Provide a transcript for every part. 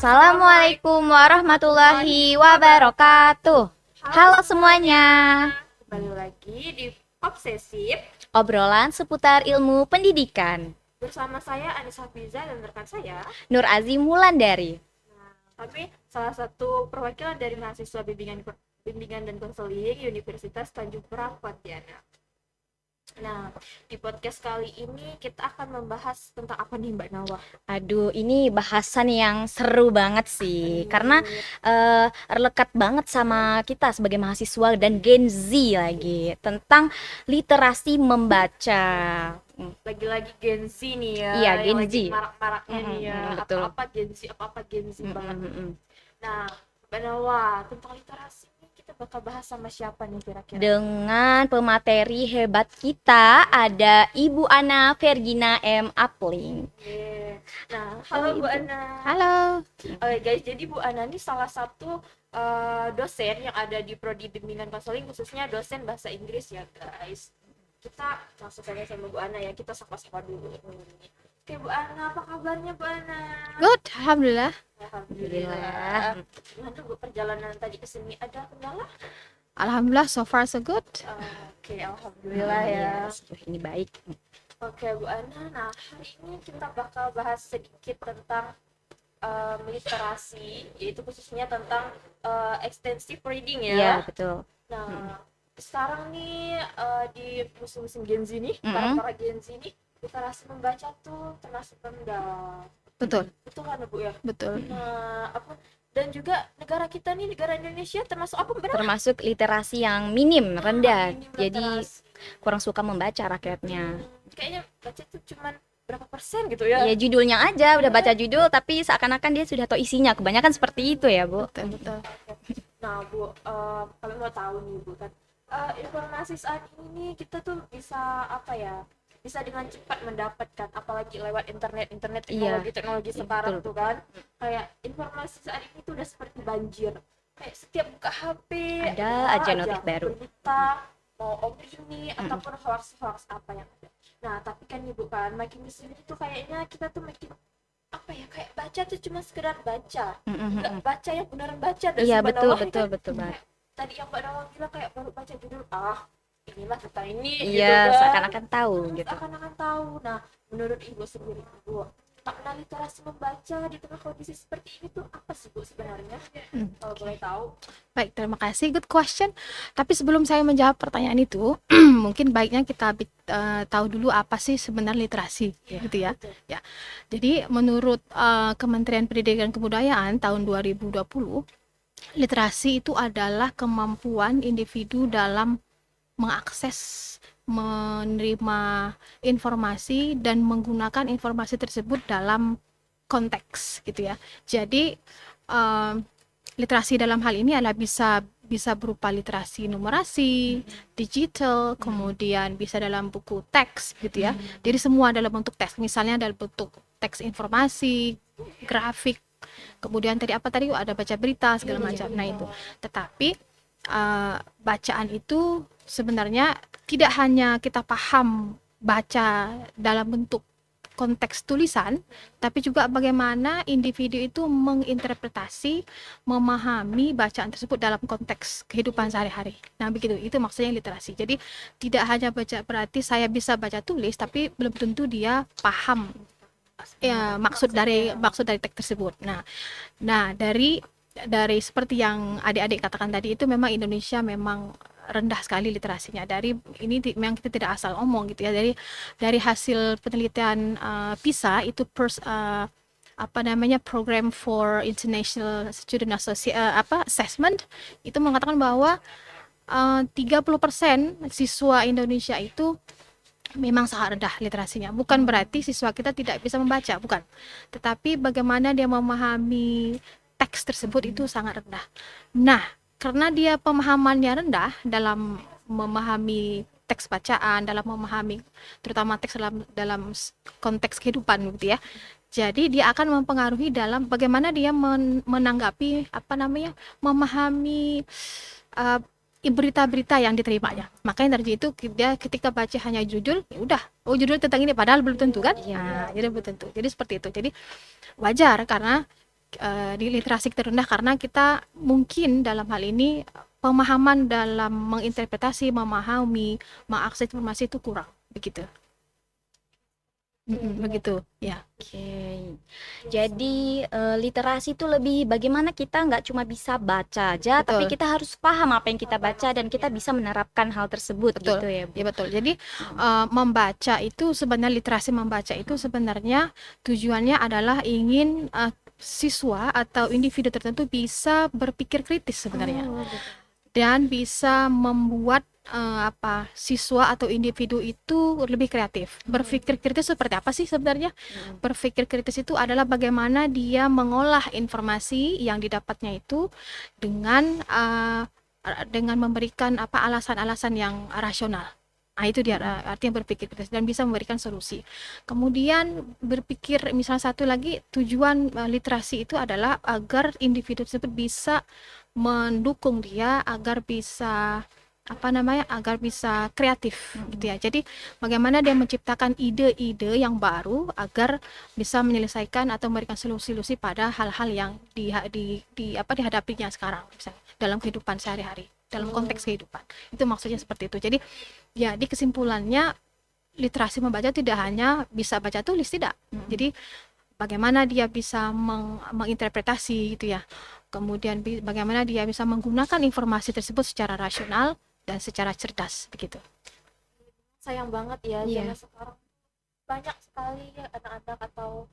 Assalamualaikum warahmatullahi wabarakatuh. Halo semuanya. Kembali lagi di Obsesif Obrolan seputar ilmu pendidikan. bersama saya Anissa Fiza dan rekan saya. Nur Azim Wulandari. Kami salah satu perwakilan dari mahasiswa bimbingan dan konseling Universitas Tanjung Perak Pontianak. Nah, di podcast kali ini kita akan membahas tentang apa nih Mbak Nawah? Aduh, ini bahasan yang seru banget sih, karena lekat banget sama kita sebagai mahasiswa dan Gen Z lagi, tentang literasi membaca. Lagi-lagi Gen Z nih ya. Iya, yang Gen lagi Z. marak-maraknya nih ya. Betul. Apa-apa Gen Z banget. Nah, Mbak Nawah, tentang literasi ini kita bakal bahas sama siapa nih kira-kira? Dengan pemateri hebat kita, ada Ibu Ana Vergina M. Apling. Yeah. Nah, halo Bu Ana. Halo. Oke guys, jadi Bu Ana ini salah satu dosen yang ada di Prodi Bimbingan Konseling, khususnya dosen bahasa Inggris ya guys. Kita langsung tanya sama Bu Ana ya, kita sapa-sapa dulu. Oke Bu Ana, apa kabarnya Bu Ana? Good, alhamdulillah. Alhamdulillah. Gimana Bu perjalanan tadi ke sini, ada kendala? Alhamdulillah, so far so good. Oke, alhamdulillah ya. Sejauh ini baik. Oke Bu Ana, nah hari ini kita bakal bahas sedikit tentang literasi, yaitu khususnya tentang extensive reading ya. Iya, betul. Nah, sekarang nih di musim-musim Gen Z nih, para Gen Z nih, literasi membaca tuh termasuk rendah. Betul, Betul kan Bu ya? betul. Nah, dan juga negara kita nih, negara Indonesia termasuk apa benar? Termasuk literasi yang minim, rendah. Minim Jadi literasi. kurang suka membaca rakyatnya. Kayaknya baca tuh cuman berapa persen gitu ya? Ya judulnya aja, udah baca judul tapi seakan-akan dia sudah tahu isinya. Kebanyakan seperti itu ya, Bu. Betul, betul. Nah Bu, kami mau tahu nih Bu kan, informasi saat ini kita tuh bisa apa ya? Bisa dengan cepat mendapatkan, apalagi lewat internet teknologi Iya, sekarang betul. tuh kan, kayak informasi saat ini tuh udah seperti banjir. Kayak setiap buka HP Ada aja notif baru. berita, mau opini ataupun hoax apa yang ada. Nah tapi kan nih Bu kan, makin kesini tuh kayaknya kita tuh makin apa ya, kayak baca tuh cuma sekedar baca, nggak baca yang beneran baca. Dan Iya, Mbak betul, Nawah betul, kan, betul banget. tadi yang Mbak Nawah bilang kayak baru baca judul, inilah tentang ini Iya, gitu kan. seakan-akan tahu gitu. Seakan-akan tahu. Nah, menurut Ibu sendiri Bu, makna literasi membaca di tengah kondisi seperti ini tuh apa sih Bu sebenarnya? Kalau boleh tahu. Baik, terima kasih. Good question. Tapi sebelum saya menjawab pertanyaan itu, mungkin baiknya kita tahu dulu apa sih sebenarnya literasi, gitu ya. Betul. Ya. Jadi menurut Kementerian Pendidikan dan Kebudayaan tahun 2020, literasi itu adalah kemampuan individu dalam mengakses, menerima informasi dan menggunakan informasi tersebut dalam konteks gitu ya. Jadi literasi dalam hal ini adalah bisa berupa literasi numerasi, digital, kemudian bisa dalam buku teks gitu ya. Jadi semua dalam bentuk teks, misalnya dalam bentuk teks informasi, grafik, kemudian tadi ada baca berita segala macam. Nah itu. Tetapi bacaan itu sebenarnya tidak hanya kita paham baca dalam bentuk konteks tulisan, tapi juga bagaimana individu itu menginterpretasi, memahami bacaan tersebut dalam konteks kehidupan sehari-hari. Nah begitu, itu maksudnya literasi. Jadi tidak hanya baca, berarti saya bisa baca tulis, tapi belum tentu dia paham ya maksud dari teks tersebut. Nah dari seperti yang adik-adik katakan tadi, itu memang Indonesia memang rendah sekali literasinya. Memang kita tidak asal omong gitu ya. Dari hasil penelitian PISA itu Program for International Student Assessment itu mengatakan bahwa 30% siswa Indonesia itu memang sangat rendah literasinya. Bukan berarti siswa kita tidak bisa membaca, bukan. Tetapi bagaimana dia memahami teks tersebut itu sangat rendah. Nah, karena dia pemahamannya rendah dalam memahami teks bacaan, dalam memahami terutama teks dalam konteks kehidupan gitu ya. Jadi dia akan mempengaruhi dalam bagaimana dia menanggapi memahami berita-berita yang diterimanya. Makanya dari itu dia ketika baca hanya judul, ya udah, judul tentang ini, padahal belum tentu kan? Ya, jadi belum tentu. Jadi seperti itu. Jadi wajar karena di literasi kita rendah karena kita mungkin dalam hal ini pemahaman dalam menginterpretasi, memahami, mengakses informasi itu kurang begitu. Begitu ya. Oke. Jadi literasi itu lebih bagaimana kita nggak cuma bisa baca aja, tapi Betul. kita harus paham apa yang kita baca dan kita bisa menerapkan hal tersebut Betul. gitu ya, Bu. Ya betul. Jadi membaca itu sebenarnya literasi membaca itu sebenarnya tujuannya adalah ingin siswa atau individu tertentu bisa berpikir kritis sebenarnya dan bisa membuat siswa atau individu itu lebih kreatif. Berpikir kritis seperti apa sih sebenarnya? Berpikir kritis itu adalah bagaimana dia mengolah informasi yang didapatnya itu dengan memberikan alasan-alasan yang rasional. Nah, itu dia artinya berpikir kritis dan bisa memberikan solusi. Kemudian berpikir, misalnya satu lagi tujuan literasi itu adalah agar individu tersebut bisa mendukung dia agar bisa agar bisa kreatif gitu ya. Jadi bagaimana dia menciptakan ide-ide yang baru agar bisa menyelesaikan atau memberikan solusi-solusi pada hal-hal yang dihadapinya sekarang misalnya dalam kehidupan sehari-hari, dalam konteks kehidupan. Itu maksudnya seperti itu. Jadi ya di kesimpulannya literasi membaca tidak hanya bisa baca tulis, tidak. Jadi bagaimana dia bisa menginterpretasi gitu ya. Kemudian bagaimana dia bisa menggunakan informasi tersebut secara rasional dan secara cerdas begitu. Sayang banget ya Iya. zaman sekarang banyak sekali ya anak-anak atau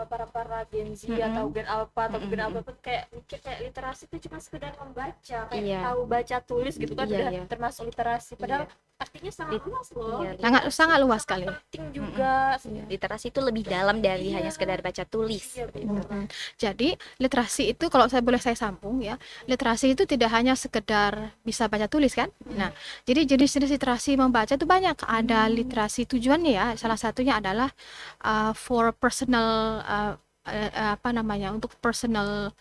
para Gen Z atau Gen Alpha atau Gen Alpha pun kayak mikir kayak literasi itu cuma sekedar membaca, kayak Iya. tahu baca tulis gitu kan Iya, udah iya. termasuk literasi, padahal artinya sangat luas loh. Iya, Sangat luas sekali. Penting juga. literasi itu lebih dalam dari Iya. hanya sekedar baca tulis. Iya, benar. Jadi literasi itu kalau saya sambung ya, literasi itu tidak hanya sekedar bisa baca tulis kan. Nah, jadi jenis-jenis literasi membaca itu banyak. Ada literasi tujuannya ya, salah satunya adalah for personal untuk personal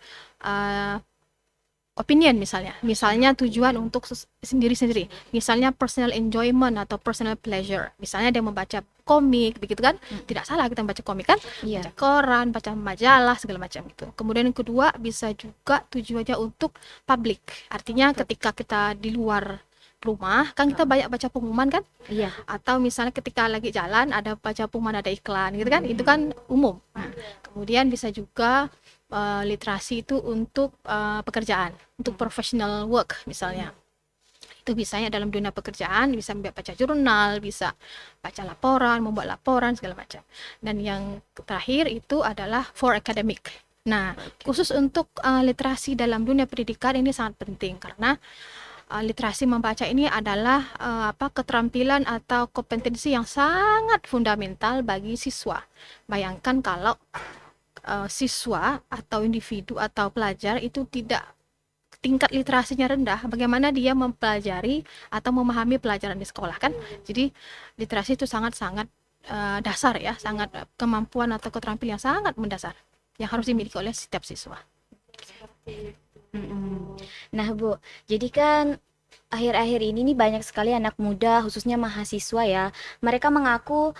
opinion misalnya tujuan untuk sendiri-sendiri, misalnya personal enjoyment atau personal pleasure, misalnya dia membaca komik begitu kan, tidak salah kita membaca komik kan, Iya. baca koran, baca majalah segala macam itu. Kemudian yang kedua bisa juga tujuannya untuk public, artinya ketika kita di luar rumah kan kita banyak baca pengumuman kan, Iya. atau misalnya ketika lagi jalan ada baca pengumuman, ada iklan gitu kan, itu kan umum. Kemudian bisa juga literasi itu untuk pekerjaan, untuk professional work misalnya. Itu biasanya dalam dunia pekerjaan bisa baca jurnal, bisa baca laporan, membuat laporan segala macam. Dan yang terakhir itu adalah for academic. Nah, khusus untuk literasi dalam dunia pendidikan ini sangat penting karena literasi membaca ini adalah keterampilan atau kompetensi yang sangat fundamental bagi siswa. Bayangkan kalau siswa atau individu atau pelajar itu tidak tingkat literasinya rendah, bagaimana dia mempelajari atau memahami pelajaran di sekolah kan? Jadi literasi itu sangat-sangat dasar ya, sangat kemampuan atau keterampilan yang sangat mendasar yang harus dimiliki oleh setiap siswa. Nah, Bu, jadi kan akhir-akhir ini nih banyak sekali anak muda, khususnya mahasiswa ya, mereka mengaku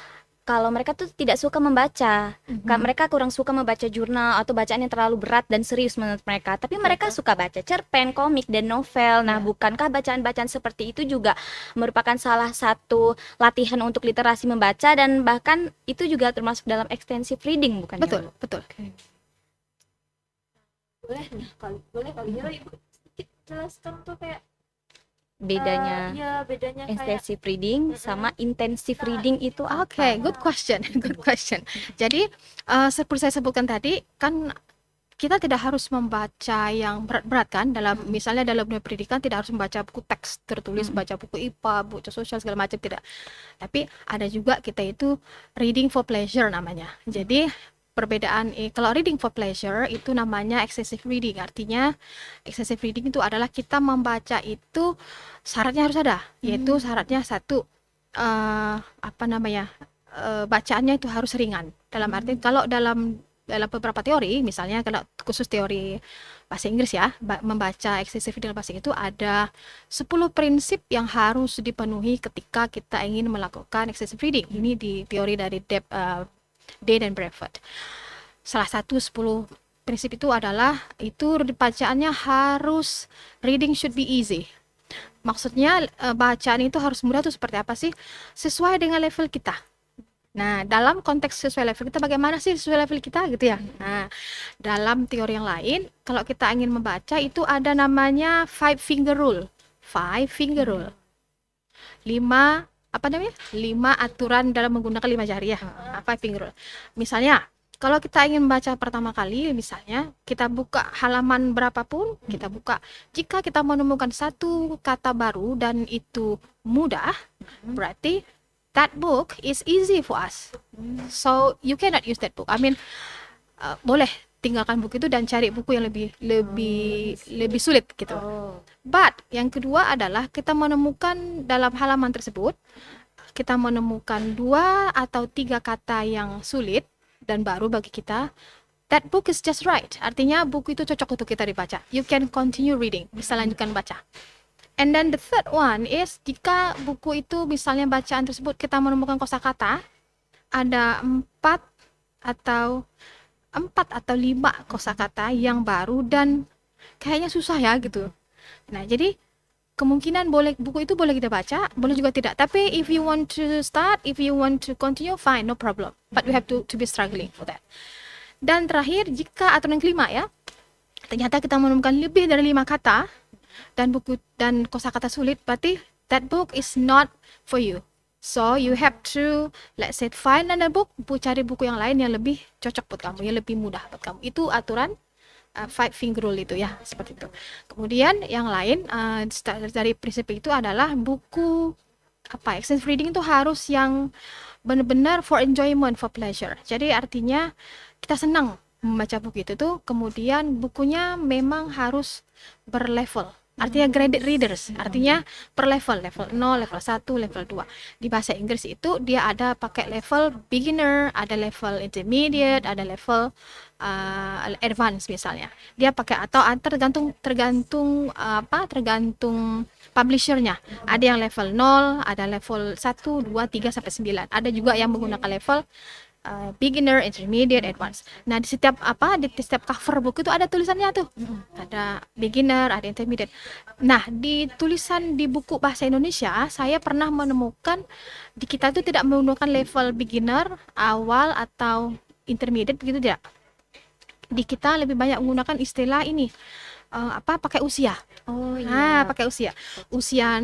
kalau mereka tuh tidak suka membaca. Mereka kurang suka membaca jurnal atau bacaan yang terlalu berat dan serius menurut mereka. Tapi mereka suka baca cerpen, komik, dan novel. Nah, bukankah bacaan-bacaan seperti itu juga merupakan salah satu latihan untuk literasi membaca dan bahkan itu juga termasuk dalam extensive reading, bukan ya, Betul, Bu? betul. Boleh kali ya Ibu sedikit jelaskan tuh kayak Bedanya bedanya kayak extensive reading sama intensive reading itu Oke, apa? good question, good question. Jadi seperti saya sebutkan tadi, kan kita tidak harus membaca yang berat-berat kan, misalnya dalam dunia pendidikan tidak harus membaca buku teks tertulis, baca buku IPA, buku sosial segala macam, tidak. Tapi ada juga kita itu reading for pleasure namanya. Jadi perbedaan kalau reading for pleasure itu namanya excessive reading. Artinya excessive reading itu adalah kita membaca itu syaratnya harus ada, yaitu syaratnya satu bacaannya itu harus ringan. Dalam arti kalau dalam beberapa teori, misalnya kalau khusus teori bahasa Inggris ya, membaca excessive reading dalam bahasa Inggris itu ada 10 prinsip yang harus dipenuhi ketika kita ingin melakukan excessive reading. Ini di teori dari Day dan Bradford. Salah satu 10 prinsip itu adalah itu bacaannya harus reading should be easy. Maksudnya bacaan itu harus mudah tuh seperti apa sih? Sesuai dengan level kita. Nah, dalam konteks sesuai level kita, bagaimana sih sesuai level kita gitu ya? Nah, dalam teori yang lain, kalau kita ingin membaca itu ada namanya five finger rule. Five finger rule. 5 apa namanya? 5 aturan dalam menggunakan 5 jari ya. Five finger rule. Misalnya, kalau kita ingin membaca pertama kali, misalnya kita buka halaman berapapun, kita buka. Jika kita menemukan satu kata baru dan itu mudah, berarti that book is easy for us. So you cannot use that book. I mean, boleh tinggalkan buku itu dan cari buku yang lebih sulit gitu. But yang kedua adalah kita menemukan dalam halaman tersebut, kita menemukan 2 atau 3 kata yang sulit dan baru bagi kita. That book is just right. Artinya buku itu cocok untuk kita dibaca. You can continue reading. Bisa lanjutkan baca. And then the third one is jika buku itu misalnya bacaan tersebut kita menemukan kosakata ada 4 atau 5 kosakata yang baru dan kayaknya susah ya gitu. Nah, jadi kemungkinan buku itu boleh kita baca, boleh juga tidak. Tapi if you want to start, if you want to continue, fine, no problem. But we have to be struggling for that. Dan terakhir, jika aturan kelima ya, ternyata kita menemukan lebih dari 5 kata dan kosakata sulit, berarti that book is not for you. So you have to, let's say, find another book, cari buku yang lain yang lebih cocok buat kamu, yang lebih mudah buat kamu. Itu aturan five finger rule itu ya, seperti itu. Kemudian yang lain dari prinsip itu adalah buku extensive reading itu harus yang benar-benar for enjoyment, for pleasure. Jadi artinya kita senang membaca buku itu tuh, kemudian bukunya memang harus berlevel. Artinya graded readers, artinya per level 0, level 1, level 2. Di bahasa Inggris itu dia ada pakai level beginner, ada level intermediate, ada level advance misalnya. Dia pakai atau tergantung publishernya. Ada yang level 0, ada level 1, 2, 3 sampai 9. Ada juga yang menggunakan level beginner, intermediate, advance. Nah, di setiap cover buku itu ada tulisannya tuh. Ada beginner, ada intermediate. Nah, di tulisan di buku bahasa Indonesia, saya pernah menemukan di kita itu tidak menggunakan level beginner, awal atau intermediate begitu tidak. Di kita lebih banyak menggunakan istilah ini. Pakai usia. Pakai usia.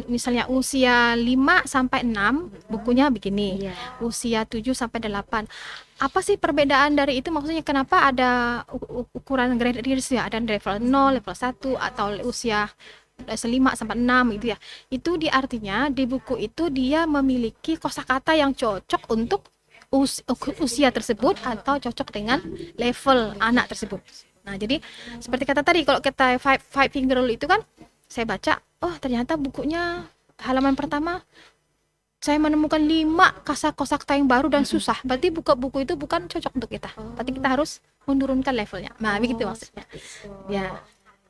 Misalnya usia 5 sampai 6 bukunya begini. Usia 7 sampai 8. Apa sih perbedaan dari itu? Maksudnya kenapa ada ukuran graded readers ya? Ada level 0, level 1 atau usia 5 sampai 6 gitu ya. Itu artinya di buku itu dia memiliki kosakata yang cocok untuk usia tersebut atau cocok dengan level anak tersebut. Nah, jadi seperti kata tadi, kalau kita five finger rule itu kan, saya baca, ternyata bukunya halaman pertama saya menemukan 5 kosakata yang baru dan susah. Berarti buku itu bukan cocok untuk kita. Berarti kita harus menurunkan levelnya. Nah, begitu maksudnya. Ya,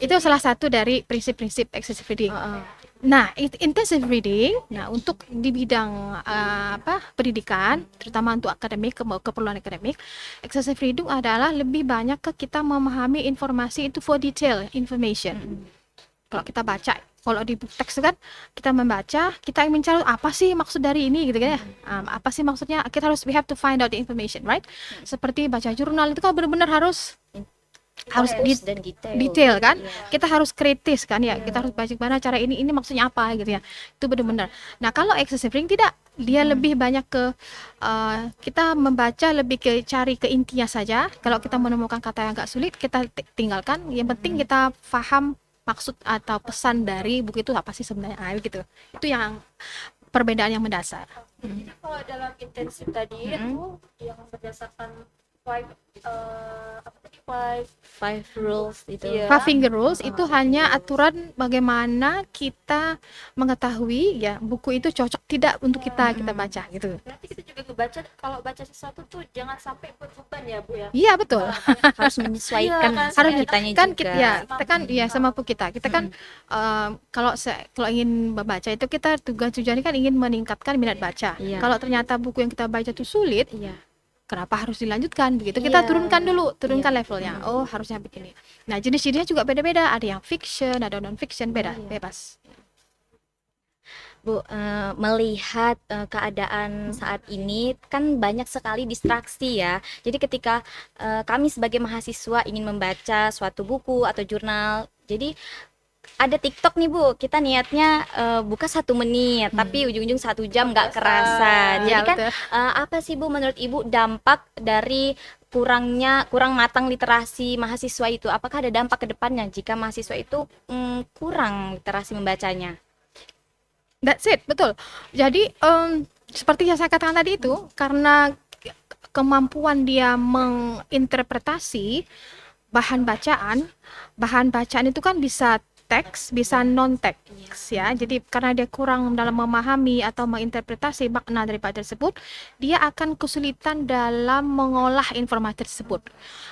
itu salah satu dari prinsip-prinsip excessive reading. Nah, intensive reading, untuk di bidang pendidikan, terutama untuk akademik, keperluan akademik, excessive reading adalah lebih banyak ke kita memahami informasi itu for detail information. Kalau kita baca, kalau di teks kan kita membaca, kita ingin mencari apa sih maksud dari ini gitu kan ya. Apa sih maksudnya? We have to find out the information, right? Seperti baca jurnal itu kan benar-benar harus dan detail kan. Kita harus kritis kan ya. Kita harus baca gimana cara ini maksudnya apa gitu ya. Itu benar-benar. Nah, kalau excessive reading tidak, dia lebih banyak ke kita membaca lebih ke cari ke intinya saja. Kalau kita menemukan kata yang agak sulit, kita tinggalkan. Yang penting kita paham maksud atau pesan dari buku itu apa sih sebenarnya, gitu. Itu yang perbedaan yang mendasar. Jadi kalau dalam intensif tadi itu yang berdasarkan five rules itu. Five finger rules itu hanya aturan bagaimana kita mengetahui ya buku itu cocok tidak untuk kita baca gitu. Berarti kita juga kalau baca sesuatu tuh jangan sampai berbeban ya, Bu ya. Iya, betul. Harus menyesuaikan Harus kitanya kan juga. kita kan ya semampu kita kan kalau ingin membaca itu kita tujuannya kan ingin meningkatkan minat baca. Iya. Kalau ternyata buku yang kita baca itu sulit, kenapa harus dilanjutkan begitu. Kita Iya. turunkan Iya. levelnya. Oh, harusnya begini. Nah, jenis-jenisnya juga beda-beda, ada yang fiction, ada non fiction, beda, Iya. bebas. Bu, melihat keadaan saat ini kan banyak sekali distraksi ya. Jadi ketika kami sebagai mahasiswa ingin membaca suatu buku atau jurnal, jadi ada TikTok nih Bu, kita niatnya buka 1 menit, tapi ujung-ujung 1 jam nggak kerasa. Jadi Ya, kan betul. apa sih Bu menurut Ibu dampak dari kurang matang literasi mahasiswa itu? Apakah ada dampak ke depannya jika mahasiswa itu kurang literasi membacanya? That's it, betul. Jadi seperti yang saya katakan tadi itu, karena kemampuan dia menginterpretasi bahan bacaan itu kan bisa teks, bisa non teks ya. Jadi karena dia kurang dalam memahami atau menginterpretasi makna daripada tersebut, dia akan kesulitan dalam mengolah informasi tersebut.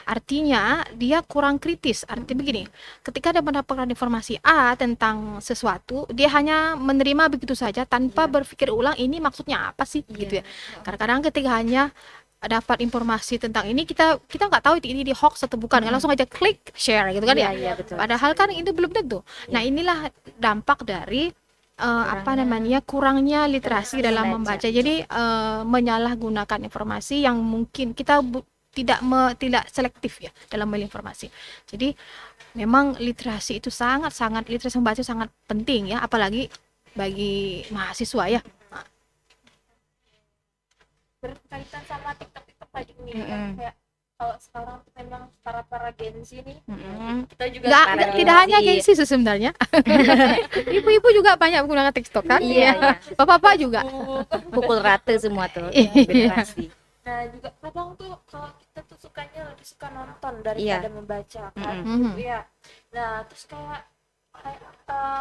Artinya dia kurang kritis. Artinya begini, ketika dia mendapatkan informasi A tentang sesuatu, dia hanya menerima begitu saja tanpa berpikir ulang ini maksudnya apa sih gitu ya. Kadang-kadang ketika hanya dapat informasi tentang ini, kita nggak tahu ini di hoax atau bukan, kan langsung aja klik share gitu kan Iya, ya. iya, betul. Padahal kan itu belum tentu. Nah, inilah dampak dari kurangnya literasi dalam membaca. Jadi menyalahgunakan informasi yang mungkin kita tidak selektif ya dalam memilih informasi. Jadi memang literasi membaca sangat penting ya, apalagi bagi mahasiswa ya. Berkaitan sama TikTok tadi nih kan, kayak kalau sekarang tuh memang para Gen Z nih, kita juga Tidak hanya Gen Z sebenarnya. Ibu-ibu juga banyak menggunakan TikTok kan? Iya, iya. Bapak-bapak juga. Pukul rata semua tuh Iya. generasi. Nah juga kadang tuh kalau kita tuh lebih suka nonton Iya. daripada membaca kan. Iya. Nah terus kayak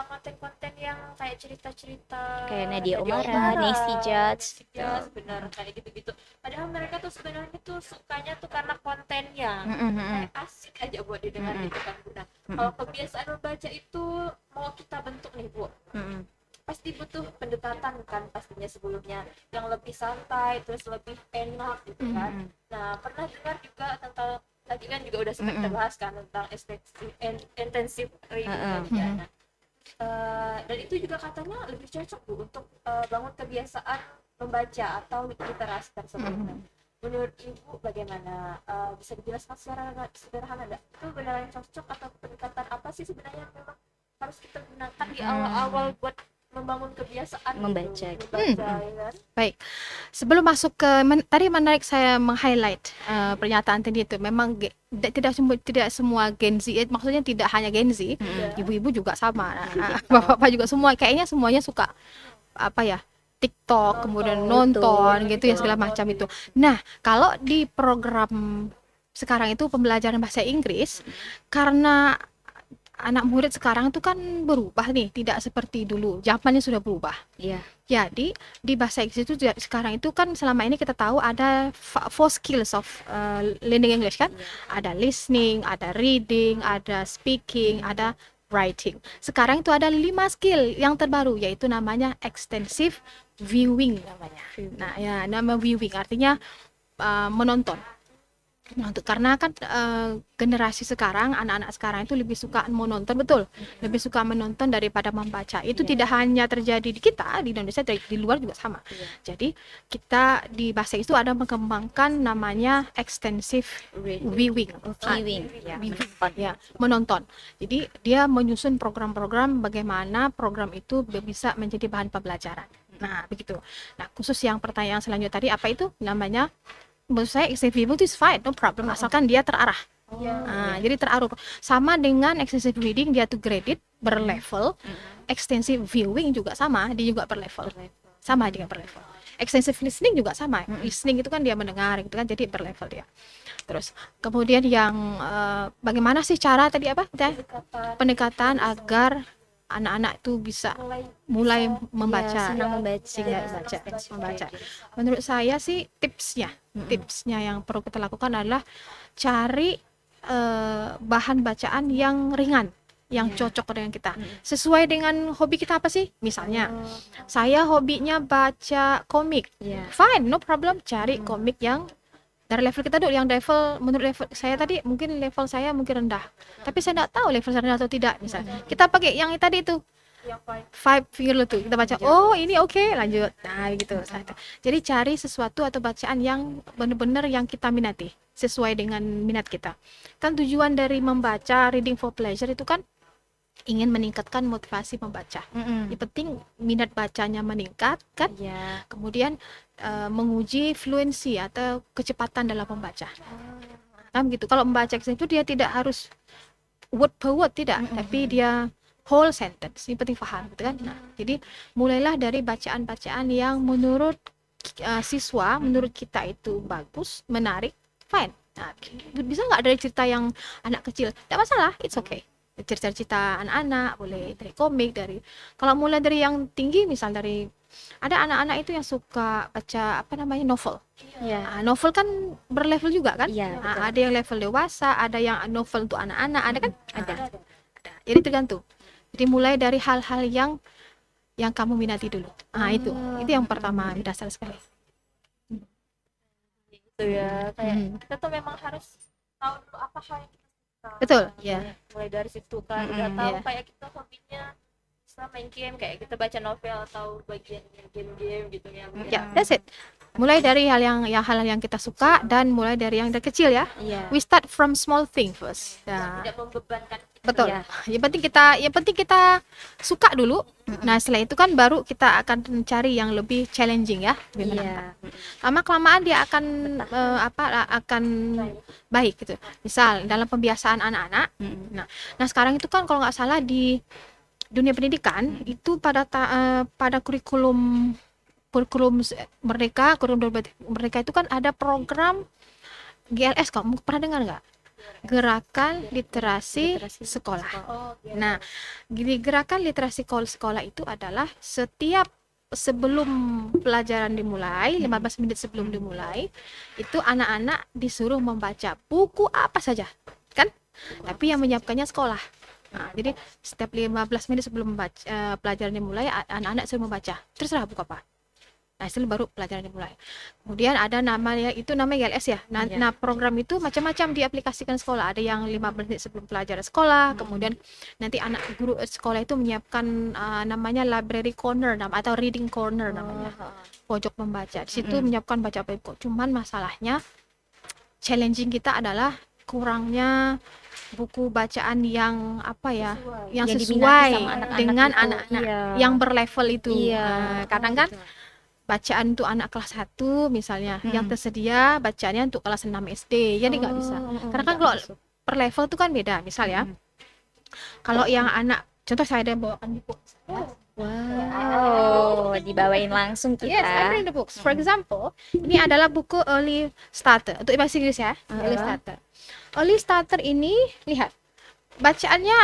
konten-konten yang kayak cerita-cerita Kayak Nadia Omara, Nancy Judge. benar kayak gitu-gitu. Padahal mereka tuh sebenarnya tuh sukanya tuh karena kontennya kayak asik aja buat didengar gitu kan. Nah kalau kebiasaan membaca itu mau kita bentuk nih Bu, pasti butuh pendekatan kan pastinya sebelumnya yang lebih santai terus lebih enak gitu kan. Nah pernah dengar juga tentang tadi kan juga udah sempat kita bahas kan tentang intensive reading tadi kan. Dan itu juga katanya lebih cocok Bu untuk bangun kebiasaan membaca atau literasi tersebut. Menurut Ibu bagaimana? Bisa dijelaskan secara sederhana nggak? Itu beneran cocok atau pendekatan apa sih sebenarnya yang memang harus kita gunakan di awal-awal buat membangun kebiasaan Membaca. ya kan? Baik. Sebelum masuk ke tadi menarik saya meng-highlight pernyataan tadi itu. Memang tidak semua Gen Z, maksudnya tidak hanya Gen Z, ibu-ibu juga sama, bapak-bapak juga semua. Kayaknya semuanya suka apa ya? TikTok, kemudian nonton gitu ya segala macam itu. Nah, kalau di program sekarang itu pembelajaran bahasa Inggris, karena anak murid sekarang itu kan berubah nih, tidak seperti dulu. Zamannya sudah berubah. Iya. Jadi di bahasa Inggris itu sekarang itu kan selama ini kita tahu ada 4 skills of learning English kan. Ada listening, ada reading, ada speaking, ada writing. Sekarang itu ada 5 skill yang terbaru, yaitu namanya extensive viewing namanya. Nah, ya nama viewing artinya menonton. Karena kan generasi sekarang, anak-anak sekarang itu lebih suka menonton, betul, lebih suka menonton daripada membaca. Itu tidak hanya terjadi di kita di Indonesia, di luar juga sama. Jadi kita di bahasa itu ada mengembangkan namanya extensive viewing. Viewing. Ya, menonton. Ya, menonton. Jadi dia menyusun program-program bagaimana program itu bisa menjadi bahan pembelajaran. Nah, begitu. Nah, khusus yang pertanyaan selanjutnya tadi apa itu namanya? Menurut saya extensive viewing itu is fine, no problem, asalkan dia terarah. Jadi terarah. Sama dengan extensive reading, dia tuh graded, berlevel. Extensive viewing juga sama, dia juga berlevel. Sama juga berlevel. Extensive listening juga sama. Listening itu kan dia mendengar gitu kan, jadi berlevel dia. Terus kemudian yang bagaimana sih cara tadi apa? Pendekatan agar anak-anak itu bisa mulai membaca, senang membaca. Menurut saya sih tipsnya yang perlu kita lakukan adalah cari bahan bacaan yang ringan, yang cocok dengan kita, sesuai dengan hobi kita apa sih. Misalnya saya hobinya baca komik, fine, no problem, cari komik yang dari level kita dulu, yang level menurut level saya tadi mungkin level saya mungkin rendah, tapi saya nggak tahu level saya rendah atau tidak. Misalnya kita pakai yang tadi itu Yang paling five finger tuh, kita baca oh ini oke, lanjut, nah gitu. Jadi cari sesuatu atau bacaan yang benar-benar yang kita minati sesuai dengan minat kita. Kan tujuan dari membaca reading for pleasure itu kan ingin meningkatkan motivasi membaca. Yang penting minat bacanya meningkat kan, Iya. kemudian menguji fluensi atau kecepatan dalam membaca. Nah begitu, kalau membaca itu dia tidak harus word per word, tidak, tapi dia whole sentence, yang penting paham gitu kan. Nah, jadi mulailah dari bacaan-bacaan yang menurut siswa, menurut kita itu bagus, menarik, fine. Nah, bisa nggak dari cerita yang anak kecil? Tidak masalah, it's okay. Cerita-cerita anak-anak, boleh dari komik, dari kalau mulai dari yang tinggi, misal dari ada anak-anak itu yang suka baca apa namanya novel. Iya. Novel kan berlevel juga kan? Iya, Nah, betul. ada yang level dewasa, ada yang novel untuk anak-anak, ada kan? Ada. Ada. Jadi tergantung. Jadi mulai dari hal-hal yang kamu minati dulu. Itu yang pertama, dasar sekali. gitu ya, kayak Hmm. kita tuh memang harus tahu dulu apa hal yang kita suka. Betul, ya. Mulai dari situ kan Mm-mm, udah tahu iya. kayak kita hobinya misalnya main game, kayak kita baca novel atau bagian game-game gitu ya. Ya, that's it. Mulai dari hal-hal yang kita suka dan mulai dari yang dari kecil ya. Iya. We start from small thing first. Nah, Tidak membebankan kita. betul. Iya. Yang penting kita suka dulu. Nah, setelah itu kan baru kita akan mencari yang lebih challenging ya, lebih menantang. Iya. Lama kelamaan dia akan akan baik gitu. Misal dalam pembiasaan anak-anak. Nah, sekarang itu kan kalau nggak salah di dunia pendidikan itu pada kurikulum mereka itu kan ada program GLS, kamu pernah dengar nggak? Gerakan Literasi Sekolah. Oh, iya. Nah, gini, gerakan literasi sekolah itu adalah setiap sebelum pelajaran dimulai, 15 menit sebelum dimulai, itu anak-anak disuruh membaca buku apa saja, kan? Tapi yang menyiapkannya sekolah. Nah, jadi setiap 15 menit sebelum pelajaran dimulai, anak-anak suruh membaca. Terserah buku apa. Nah, setelah baru pelajaran dimulai. Kemudian ada namanya GLS ya. Nah, Iya. nah, program itu macam-macam diaplikasikan sekolah. Ada yang 15 menit sebelum pelajaran sekolah. Kemudian nanti anak guru sekolah itu menyiapkan namanya library corner atau reading corner namanya. Pojok membaca. Di situ menyiapkan baca buku. Cuman masalahnya challenging kita adalah kurangnya buku bacaan yang apa ya? Yang Yang diminati sesuai sama anak-anak dengan itu. anak-anak Iya. yang berlevel itu. Iya. Kadang kan bacaan untuk anak kelas 1 misalnya yang tersedia bacaannya untuk kelas 6 SD, jadi nggak bisa. Karena kan kalau per level itu kan beda. Misal ya, kalau yang anak, contoh saya ada yang bawakan buku. Wow, dibawain langsung kita. Yes, I bring the books. For example, ini adalah buku Early Starter untuk bahasa Inggris ya. Early Starter. Early Starter ini lihat bacaannya,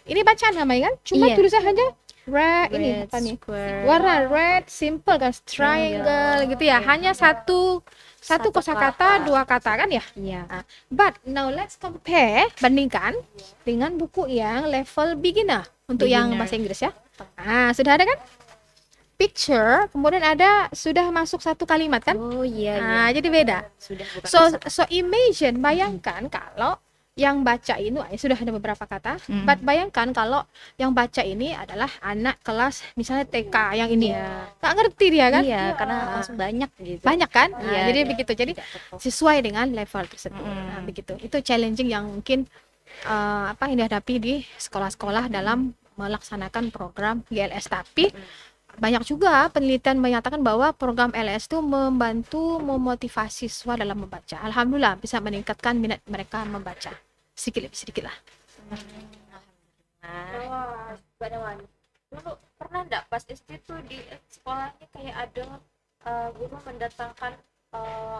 ini bacaan namanya kan, cuma Iya. tulisan aja red, ini Red, apa nih? square. Warna red, simple kan, triangle gitu ya. Hanya satu Satu kosakata, dua kata kan ya. Iya. But now let's compare, bandingkan dengan buku yang level beginner untuk yang Beginner. bahasa Inggris ya. Nah, sudah ada kan? Picture, kemudian ada sudah masuk satu kalimat kan? Oh iya, iya. Nah, jadi beda. Sudah bukan So imagine, bayangkan kalau yang baca ini sudah ada beberapa kata, but bayangkan kalau yang baca ini adalah anak kelas misalnya TK yang ini. Iya. Nggak ngerti dia kan? Iya, karena langsung banyak gitu. Banyak kan? Nah, Iya, jadi iya. begitu. Jadi Tidak tepat. sesuai dengan level tersebut. Nah, begitu. Itu challenging yang mungkin yang dihadapi di sekolah-sekolah dalam melaksanakan program GLS. Tapi banyak juga penelitian menyatakan bahwa program LS itu membantu memotivasi siswa dalam membaca. Alhamdulillah bisa meningkatkan minat mereka membaca. Sedikit lebih sedikit lah. Wah, Mbak Dewan, dulu pernah nggak pas SD tuh di sekolahnya kayak ada guru mendatangkan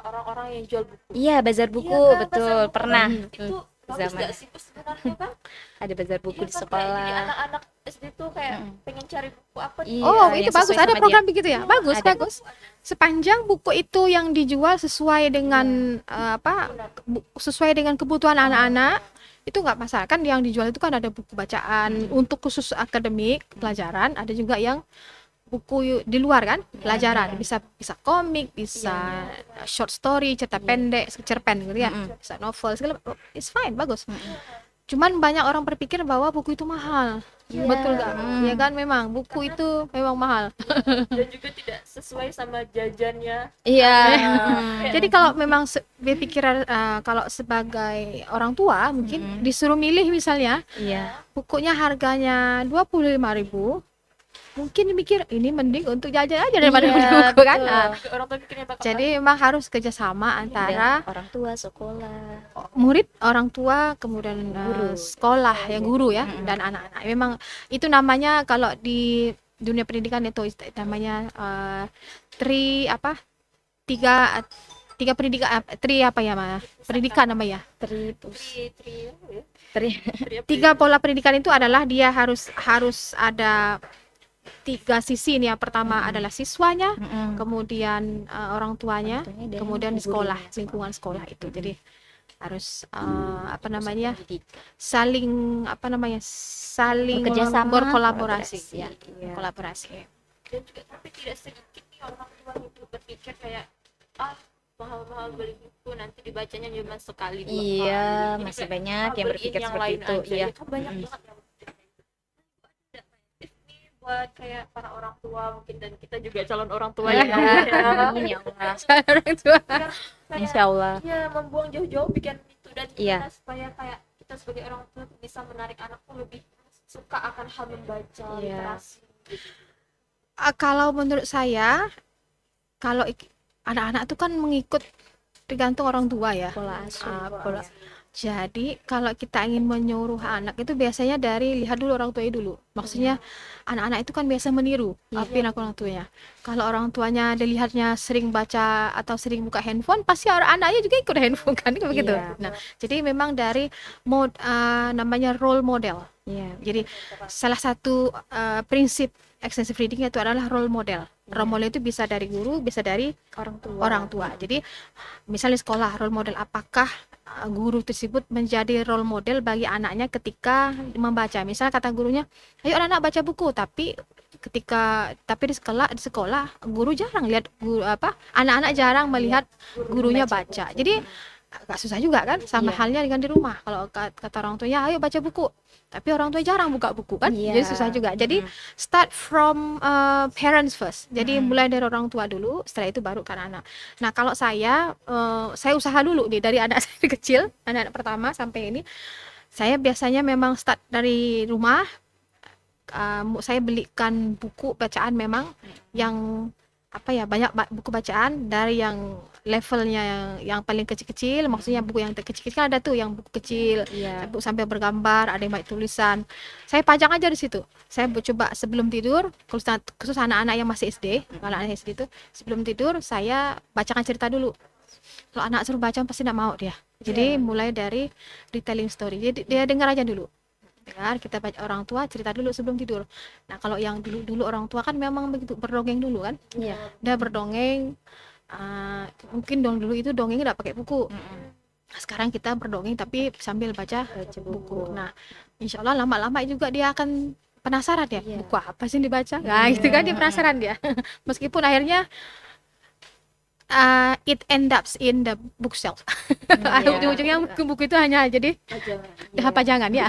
orang-orang yang jual buku? Iya, bazar buku, Iya kan, betul. bazar buku. Pernah. Itu bagus Zaman. nggak sih sebenarnya kan? Ada bazar buku Iya di kan, kayak sekolah. jadi anak-anak SD tuh kayak pengen cari buku apa nih? Iya, Oh, yang itu bagus. sesuai Ada sama program dia. begitu ya? Bagus, Ada. bagus. Sepanjang buku itu yang dijual sesuai dengan sesuai dengan kebutuhan anak-anak, itu nggak masalah. Kan yang dijual itu kan ada buku bacaan untuk khusus akademik, pelajaran, ada juga yang buku di luar kan, pelajaran, bisa bisa komik, bisa short story, cerita pendek, cerpen gitu ya, bisa novel segala, it's fine, bagus. Cuman banyak orang berpikir bahwa buku itu mahal. Betul nggak? Ya kan, memang buku itu memang mahal. Dan juga tidak sesuai sama jajannya. Iya. Jadi kalau memang berpikir kalau sebagai orang tua mungkin disuruh milih misalnya Iya. bukunya harganya 25.000, mungkin mikir ini mending untuk jajan aja daripada beli Iya, buku kan. betul. Nah, Orang tua pikirnya bakal jadi memang harus kerjasama antara orang tua sekolah. murid, orang tua, kemudian Guru. sekolah ya, guru ya, dan anak-anak. Memang itu namanya kalau di dunia pendidikan itu namanya tiga pendidikan, pendidikan namanya. Tiga pola pendidikan itu adalah dia harus ada tiga sisi nih. Yang pertama adalah siswanya, kemudian orang tuanya, dan kemudian guru. sekolah, lingkungan sekolah itu. Jadi harus saling Bekerja sama, berkolaborasi progres, ya. Iya. kolaborasi. Dan juga tapi tidak sedikit nih orang tua itu berpikir kayak mahal-mahal beli buku nanti dibacanya cuma sekali 2 kali. Iya, Jadi masih kayak, banyak yang beliin berpikir yang seperti lain itu. aja. Iya. Ya kan banyak banget yang berpikir kayak gitu. Ada tips nih buat kayak para orang tua mungkin, dan kita juga calon orang tua Iya. ya. Amin ya Allah. Orang tua. Biar kayak Insya Allah. ya membuang jauh-jauh pikiran itu, dan Iya. gimana supaya kayak kita sebagai orang tua tuh bisa menarik anak tuh lebih suka akan hal membaca, Iya. literasi gitu. Kalau menurut saya, kalau anak-anak itu kan mengikut tergantung orang tua ya. Pola asuh. Pola. Jadi kalau kita ingin menyuruh anak itu biasanya dari lihat dulu orang tuanya dulu. Maksudnya anak-anak itu kan biasa meniru apa yang dilakukan orang tuanya. Kalau orang tuanya dilihatnya sering baca atau sering buka handphone, pasti anaknya juga ikut handphone kan, begitu. Iya. Nah, jadi memang dari namanya role model. Iya. Jadi salah satu prinsip extensive reading itu adalah role model. Role model itu bisa dari guru, bisa dari orang tua. Jadi misalnya sekolah, role model apakah guru tersebut menjadi role model bagi anaknya ketika membaca. Misal kata gurunya, ayo anak-anak baca buku, tapi di sekolah guru jarang lihat anak-anak jarang melihat gurunya baca. Jadi agak susah juga kan, sama Iya. halnya dengan di rumah. Kalau kata orang tuanya ayo baca buku, tapi orang tua jarang buka buku kan, Iya. jadi susah juga. Jadi start from parents first. Jadi mulai dari orang tua dulu, setelah itu baru ke anak. Nah kalau saya usaha dulu nih dari anak saya kecil, anak pertama sampai ini, saya biasanya memang start dari rumah. Saya belikan buku bacaan memang yang banyak buku bacaan dari yang levelnya yang paling kecil-kecil. Maksudnya buku yang kecil-kecil kan ada tuh yang buku kecil, Iya. buku sampai bergambar, ada yang banyak tulisan. Saya pajang aja di situ. Saya coba sebelum tidur, khusus anak-anak yang masih SD, anak-anak SD itu sebelum tidur saya bacakan cerita dulu. Kalau anak suruh baca pasti tidak mau dia. Jadi mulai dari retelling story. Jadi dia dengar aja dulu. Dengar, kita baca orang tua cerita dulu sebelum tidur. Nah kalau yang dulu orang tua kan memang begitu, berdongeng dulu kan. Iya. Dia berdongeng, mungkin dulu itu dongeng nggak pakai buku. Nah, sekarang kita berdongeng tapi sambil baca buku. Nah insya Allah lama-lama juga dia akan penasaran ya, Iya. buku apa sih yang dibaca. Nah gitu kan, dia penasaran dia. Meskipun akhirnya it end up in the bookshelf. Ujung-ujungnya buku itu hanya jadi pajangan ya.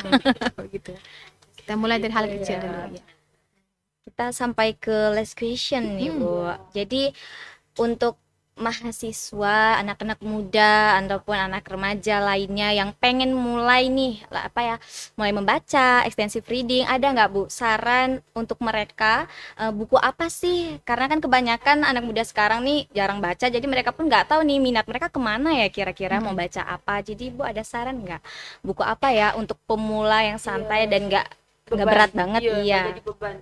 Begitu. Kita mulai dari hal kecil dulu ya. Kita sampai ke last question nih, Bu. Jadi untuk mahasiswa, anak-anak muda ataupun anak remaja lainnya yang pengen mulai nih mulai membaca extensive reading, ada nggak Bu saran untuk mereka, buku apa sih? Karena kan kebanyakan anak muda sekarang nih jarang baca, jadi mereka pun nggak tahu nih minat mereka kemana ya, kira-kira mau baca apa. Jadi Bu ada saran nggak, buku apa ya untuk pemula yang santai dan nggak berat banget? Iya. Jadi beban.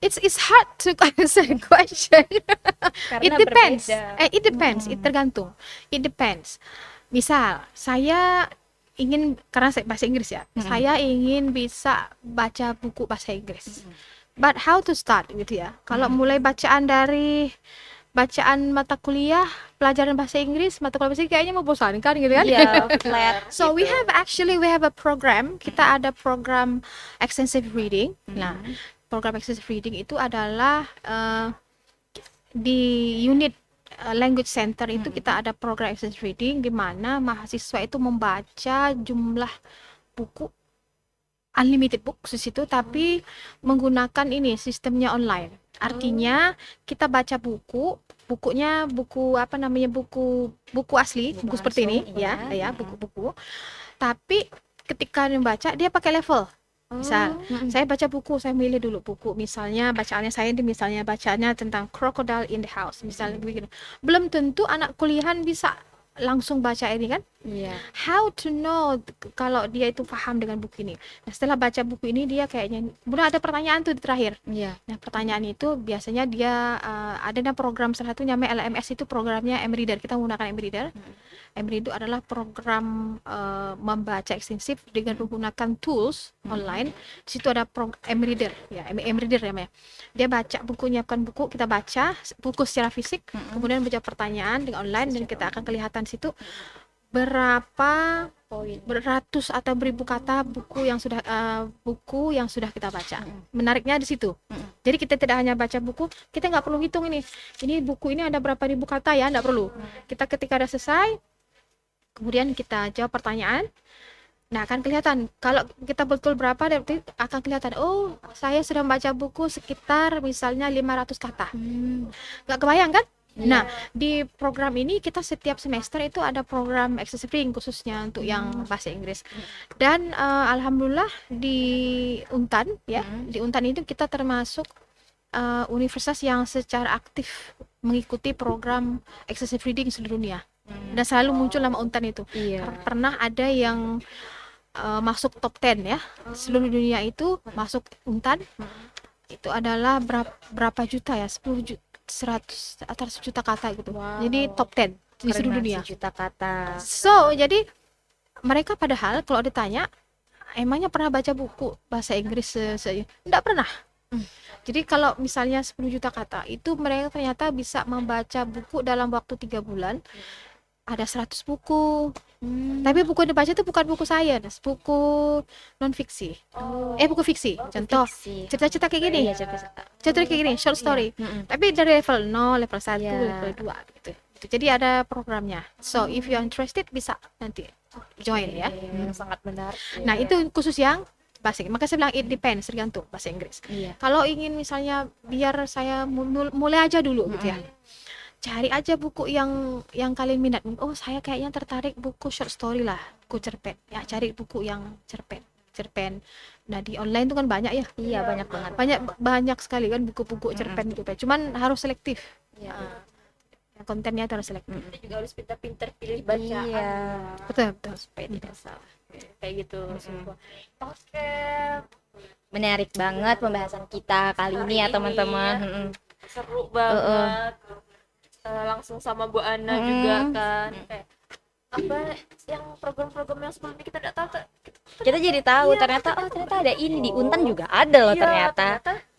It's hard to answer the question. It Karena depends. berbeda. It depends. It tergantung. It depends. Misal saya ingin, karena saya bahasa Inggris ya, saya ingin bisa baca buku bahasa Inggris. But how to start gitu ya? Kalau mulai bacaan dari bacaan mata kuliah, pelajaran bahasa Inggris, mata kuliah bahasa Inggris kayaknya membosankan gitu kan? Iya, flat. So we have a program. Kita ada program extensive reading. Nah, program excessive reading itu adalah di unit language center itu kita ada program excessive reading di mana mahasiswa itu membaca jumlah buku unlimited books di situ, tapi menggunakan ini sistemnya online. Artinya kita baca bukunya buku apa namanya, buku asli, buku seperti ini ya buku-buku. Tapi ketika membaca dia pakai level. Misal, saya baca buku, saya milih dulu buku. Misalnya bacaannya saya misalnya bacanya tentang Crocodile in the House, misalnya begitu. Belum tentu anak kuliahan bisa langsung baca ini kan. Iya. How to know kalau dia itu paham dengan buku ini. Nah, setelah baca buku ini dia kayaknya kemudian ada pertanyaan tuh di terakhir. Iya. Nah, pertanyaan itu biasanya dia ada program salah satu namanya LMS, itu programnya M-Reader. Kita menggunakan M-Reader. M-Reader adalah program membaca ekstensif dengan menggunakan tools online. Di situ ada M-Reader, ya M-Reader namanya. Dia baca buku, nyiapkan buku, kita baca buku secara fisik, kemudian baca pertanyaan dengan online dan kita akan kelihatan situ berapa beratus atau beribu kata buku yang sudah kita baca. Menariknya di situ. Jadi kita tidak hanya baca buku, kita nggak perlu hitung ini buku ini ada berapa ribu kata ya, nggak perlu. Kita ketika ada selesai, kemudian kita jawab pertanyaan. Nah, akan kelihatan kalau kita betul berapa, nanti akan kelihatan, oh saya sudah membaca buku sekitar misalnya 500 kata. Nggak kebayang kan? Nah, di program ini kita setiap semester itu ada program excessive reading khususnya untuk yang bahasa Inggris. Dan alhamdulillah di Untan ya, di Untan itu kita termasuk universitas yang secara aktif mengikuti program excessive reading seluruh dunia. Dan selalu muncul nama Untan itu. Iya. Pernah ada yang masuk top 10 ya. Seluruh dunia itu masuk Untan. Itu adalah berapa juta ya? 10 juta. 100 atau 1 juta kata gitu. Jadi top 10 di seluruh dunia. 1 juta kata. So, jadi mereka padahal kalau ditanya emangnya pernah baca buku bahasa Inggris enggak pernah. Jadi kalau misalnya 10 juta kata itu mereka ternyata bisa membaca buku dalam waktu 3 bulan. Ada 100 buku. Tapi buku yang dibaca itu bukan buku sains, buku non fiksi. Buku fiksi. Contoh, Fiksi. cerita-cerita kayak gini. Iya, cerita. Contoh kayak gini, short story. Tapi dari level 0, level 1, Iya. level 2 gitu. Jadi ada programnya. So, if you are interested bisa nanti join ya. Sangat benar. Nah, itu khusus yang bahasa Inggris. Maka saya bilang it depends, tergantung bahasa Inggris. Iya. Kalau ingin misalnya biar saya mulai aja dulu gitu ya. Cari aja buku yang kalian minat. Oh, saya kayaknya tertarik buku short story lah, buku cerpen. Ya, cari buku yang cerpen. Nah, di online itu kan banyak ya. Iya, banyak banget. Banyak sekali kan buku-buku cerpen gitu. Cuman harus selektif. Iya. Yang kontennya itu harus selektif. Kita juga harus pintar-pintar pilih bacaan. Iya. Betul. Supaya tidak salah. Kayak gitu semua. Oke. Menarik banget pembahasan kita kali ini ya, Hari teman-teman. ini seru banget. Langsung sama Bu Ana juga kan. Kayak apa yang program-program yang sebelumnya kita tidak tahu. Kita jadi tahu ternyata ada ini di Untan juga ada loh Iya, ternyata.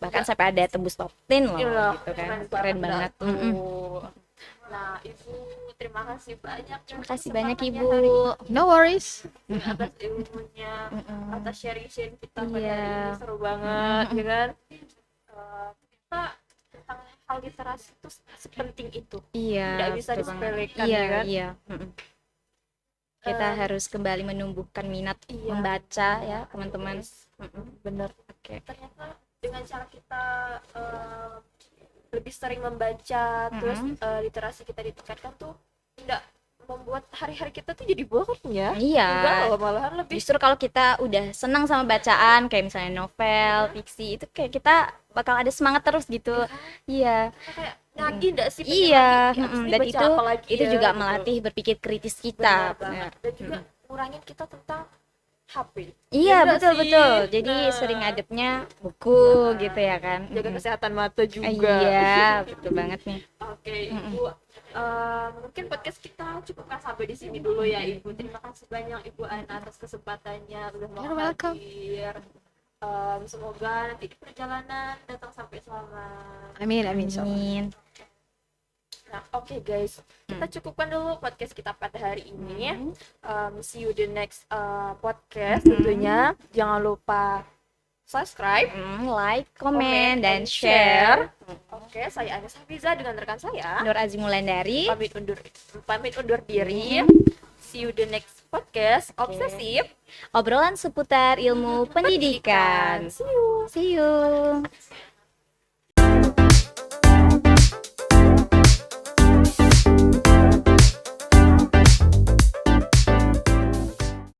Bahkan sampai ada tembus top 10 loh Iya, gitu kan. Keren banget. tuh. Nah, Ibu terima kasih banyak. Terima kasih banyak Ibu. No worries. Atas ilmunya, atas sharing kita pada Iya. hari ini seru banget, ya kan? Kita tentang hal literasi itu sepenting itu. Iya. Tidak bisa betul banget. disepelekan, Iya, ya kan? iya. Kita harus kembali menumbuhkan minat Iya. membaca ya, teman-teman. Bener. Oke. Ternyata dengan cara kita lebih sering membaca, terus literasi kita ditingkatkan tuh tidak membuat hari-hari kita tuh jadi boring ya. Iya. Enggak loh, malahan lebih Justru kalau kita udah senang sama bacaan kayak misalnya novel, fiksi, itu kayak kita bakal ada semangat terus gitu. Iya. kayak nagih enggak sih? pengen Iya, nagih, abis ini dan baca itu apa lagi itu ya, juga gitu. melatih berpikir kritis Benar kita. banget. Dan juga ngurangin kita tentang HP. Iya, Iya betul sih. betul. Jadi Nah. sering ngadepnya buku gitu ya kan. Jaga kesehatan mata juga. Iya, betul banget nih. Oke, Ibu. Mungkin podcast kita cukupkan sampai di sini dulu ya, Ibu. Terima kasih banyak Ibu Ana atas kesempatannya udah mau You're welcome. hadir. Semoga nanti di perjalanan datang sampai selamat. Amin, insyaallah. Amin. Nah, oke guys, kita cukupkan dulu podcast kita pada hari ini. See you the next podcast tentunya. Jangan lupa subscribe, like, komen, dan share. Oke, saya Anissa Hafiza dengan rekan saya. Nur Azimulandari. Pamit undur diri. See you the next podcast. Obsesif. Obrolan seputar ilmu pendidikan. See you. See you.